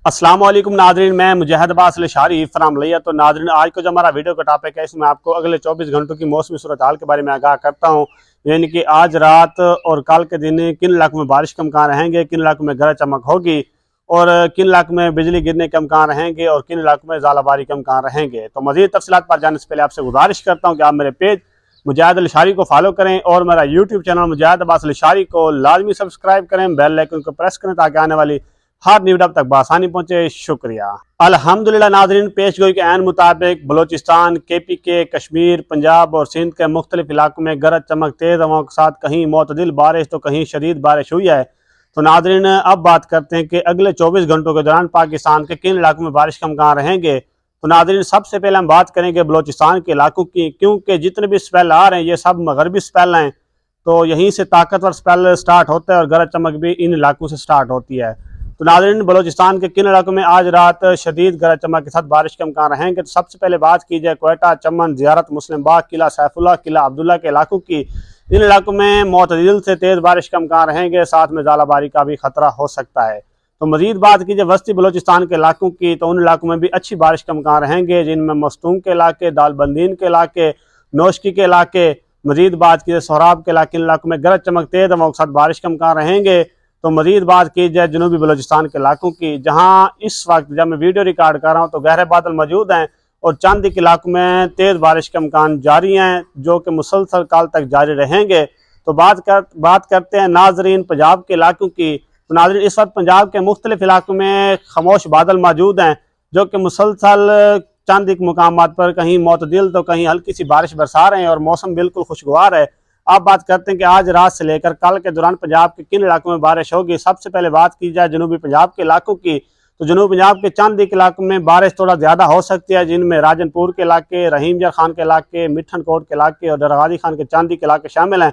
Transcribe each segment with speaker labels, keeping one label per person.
Speaker 1: अस्सलाम वालेकुम नाजरीन, मैं मुजाहिद अब्बास लशारी फ्राम लिया। तो नाजरीन, आज को जो हमारा वीडियो का टॉपिक है, इसमें आपको अगले 24 घंटों की मौसमी सूरत हाल के बारे में आगाह करता हूँ। यानी कि आज रात और कल के दिन किन इलाकों में बारिश के इम्कान रहेंगे, किन इलाकों में गरज चमक होगी और किन इलाकों में बिजली गिरने के इम्कान रहेंगे और किन इलाकों में ज़ालाबारी के इम्कान रहेंगे। तो मज़ीद तफसीलात पर जाने से पहले आपसे गुजारिश करता हूँ कि आप मेरे पेज मुजाहिद लशारी को फॉलो करें और मेरा यूट्यूब चैनल मुजाहिद अब्बास लशारी को लाजमी सब्सक्राइब करें, बेल आइकन को प्रेस करें ताकि आने वाली हर न्यूज़ आप तक बआसानी पहुंचे। शुक्रिया। अल्हम्दुलिल्लाह नाज़रीन, पेशगोई के ऐन मुताबिक बलोचिस्तान, KPK, कश्मीर, पंजाब और सिंध के मुख्तलिफ इलाकों में गरज चमक तेज़ हवाओं के साथ कहीं मोतदिल बारिश तो कहीं शदीद बारिश हुई है। तो नाज़रीन, अब बात करते हैं कि अगले 24 घंटों के दौरान पाकिस्तान के किन इलाकों में बारिश का इम्कान रहेंगे। तो नाज़रीन, सबसे पहले हम बात करेंगे बलोचिस्तान के इलाकों की, क्योंकि जितने भी स्पेल आ रहे हैं ये सब मगरबी स्पेल हैं। तो यहीं से ताकतवर स्पेल स्टार्ट होता है और गरज चमक भी इन इलाकों से स्टार्ट होती है। तो नाज़रीन, बलोचिस्तान के किन इलाकों में आज रात शदीद गरज चमक के साथ बारिश के इम्कान रहेंगे। तो सबसे पहले बात की जाए क्वेटा, चमन, ज़ियारत, मुस्लिम बाग, किला सैफुल्लाह, किला अब्दुल्ला के इलाकों की। इन इलाकों में मोतदिल से तेज़ बारिश का इम्कान रहेंगे, साथ में ज़ालाबारी का भी खतरा हो सकता है। तो मज़ीद बात की जाए वस्ती बलोचिस्तान के इलाकों की, तो उन इलाकों में भी अच्छी बारिश का इम्कान रहेंगे, जिनमें मस्तूम के इलाके, दालबंदीन के इलाके, नौशकी के इलाके। मज़ीद बात की जाए सोहराब के इलाके, इन इलाकों में गरज चमक तेज़ हवाओं के साथ बारिश का इम्कान रहेंगे। तो मज़ीद बात की जाए जनूबी बलोचिस्तान के इलाकों की, जहाँ इस वक्त जब मैं वीडियो रिकॉर्ड कर रहा हूँ तो गहरे बादल मौजूद हैं और चंद एक इलाकों में तेज़ बारिश के इम्कान जारी हैं, जो कि मुसलसल काल तक जारी रहेंगे। तो बात करते हैं नाजरीन पंजाब के इलाकों की। तो नाजरीन, इस वक्त पंजाब के मुख्तलिफ इलाकों में खामोश बादल मौजूद हैं, जो कि मुसलसल चंद एक मुकामात पर कहीं मोतदिल तो कहीं हल्की सी बारिश बरसा रहे हैं और मौसम बिल्कुल खुशगवार है। अब बात करते हैं कि आज रात से लेकर कल के दौरान पंजाब के किन इलाकों में बारिश होगी। सबसे पहले बात की जाए जनूबी पंजाब के इलाकों की, तो जनूबी पंजाब के चंद एक इलाकों में बारिश थोड़ा ज़्यादा हो सकती है, जिनमें राजनपुर के इलाके, रहीम जर खान के इलाके, मिठन कोट के इलाके और डरगाजी खान के चंद एक इलाके शामिल हैं।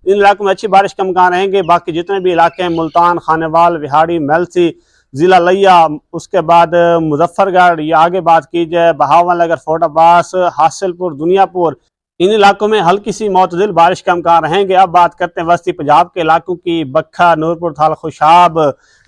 Speaker 1: इन इलाकों में अच्छी बारिश का इम्कान रहेंगे। बाकी जितने भी इलाके हैं, मुल्तान, खानेवाल, विहाड़ी, मेलसी, ज़िला लिया, उसके बाद मुजफ्फरगढ़, या आगे बात की जाए बहावल नगर, फोर्ट अब्बास, हासिलपुर, दुनियापुर, इन इलाकों में हल्की सी मोतदिल बारिश का इम्कान रहेंगे। अब बात करते हैं वस्ती पंजाब के इलाकों की, बखा, नूरपुर, थाल खुशाब,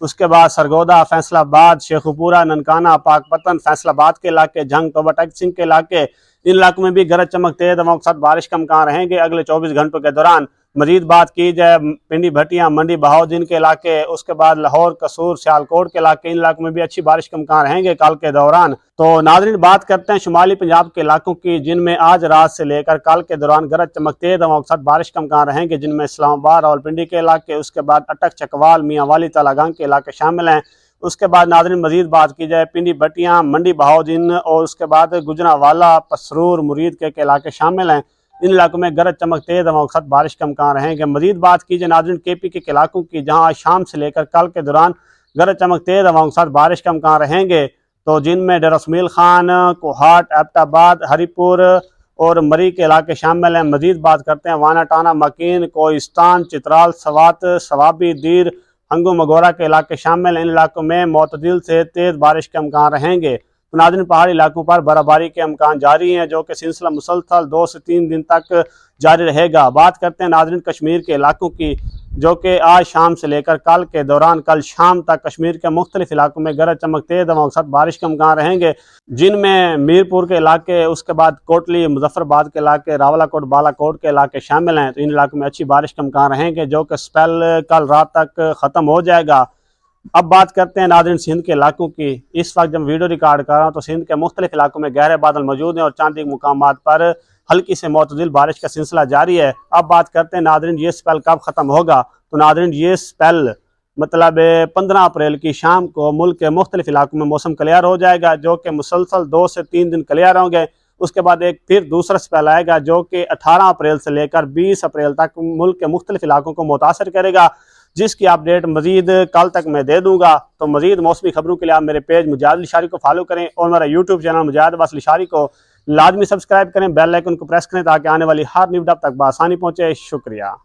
Speaker 1: उसके बाद सरगोदा, फैसलाबाद, शेखुपुरा, ननकाना, पाकपतन, फैसलाबाद के इलाके, जंग, तोबा टैक सिंह के इलाके, इन इलाकों में भी गरज चमक तेज हवाओं के साथ बारिश का इम्कान रहेंगे अगले 24 घंटों के दौरान। मजीद बात की जाए पिंडी भटिया, मंडी बहाउद्दीन के इलाके, उसके बाद लाहौर, कसूर, सियालकोट के इलाके, इन इलाकों में भी अच्छी बारिश के इम्कान रहेंगे कल के दौरान। तो नाज़रीन, बात करते हैं शुमाली पंजाब के इलाकों की, जिनमें आज रात से लेकर कल के दौरान गरज चमक तेज हवाओं के साथ बारिश का इम्कान रहेंगे, जिनमें इस्लामाबाद, रावलपिंडी के इलाके, उसके बाद अटक, चकवाल, मियाँ वाली, तालागंग के इलाके शामिल हैं। उसके बाद नाज़रीन मजीद बात की जाए पिंडी भटिया, मंडी बहाउद्दीन और उसके बाद गुजरांवाला, पसरूर, मुरीद के इलाके शामिल हैं। इन इलाकों में गरज चमक तेज हवाओं के साथ बारिश का इम्कान रहेंगे। मजीद बात कीजिए नाज़रीन KPK के इलाकों की, जहां शाम से लेकर कल के दौरान गरज चमक तेज हवाओं के साथ बारिश का इम्कान रहेंगे, तो जिनमें डरसमील खान, कोहाट, एबटाबाद, हरीपुर और मरी के इलाके शामिल हैं। मजीद बात करते हैं वाना टाना, मकीन, कोहिस्तान, चित्राल, सवात, सवाबी, दीर, हंगू मगोरा के इलाके शामिल हैं। इन इलाकों में मोतदिल से तेज़ बारिश के इम्कान रहेंगे। तो नाज़रीन, पहाड़ी इलाकों पर बर्फबारी के इम्कान जारी हैं, जो कि सिलसिला मुसलसल 2 से 3 दिन तक जारी रहेगा। बात करते हैं नाज़रीन कश्मीर के इलाकों की, जो कि आज शाम से लेकर कल के दौरान कल शाम तक कश्मीर के मुख्तलिफ इलाकों में गरज चमक तेज हवाओं के साथ बारिश के इम्कान रहेंगे, जिनमें मीरपुर के इलाके, उसके बाद कोटली, मुजफ्फराबाद के इलाके, रावलाकोट, बालाकोट के इलाके शामिल हैं। तो इन इलाकों में अच्छी बारिश के इम्कान रहेंगे, जो कि स्पेल कल रात तक ख़त्म हो जाएगा। अब बात करते हैं नाज़रीन सिंध के इलाकों की। इस वक्त जब वीडियो रिकॉर्ड कर रहा हूँ तो सिंध के मुख्तलिफ इलाकों में गहरे बादल मौजूद हैं और चंद एक मुकामात पर हल्की से मोतदिल बारिश का सिलसिला जारी है। अब बात करते हैं नाज़रीन ये स्पेल कब ख़त्म होगा। तो नाज़रीन, ये स्पेल मतलब 15 अप्रैल की शाम को मुल्क के मुख्तलिफ इलाकों में मौसम क्लियर हो जाएगा, जो कि मुसलसल 2 से 3 दिन क्लियर होंगे। उसके बाद एक फिर दूसरा स्पेल आएगा, जो कि 18 अप्रैल से लेकर 20 अप्रैल तक मुल्क के मुख्तलिफ इलाकों को मुतासर करेगा, जिसकी अपडेट मजीद कल तक मैं दे दूंगा। तो मजीद मौसमी खबरों के लिए आप मेरे पेज मुजाहिद लशारी को फॉलो करें और मेरा यूट्यूब चैनल मुजाहिद अब्बास लशारी को लाजमी सब्सक्राइब करें, बेल आइकन को प्रेस करें ताकि आने वाली हर न्यूज़ आप तक बआसानी पहुंचे। शुक्रिया।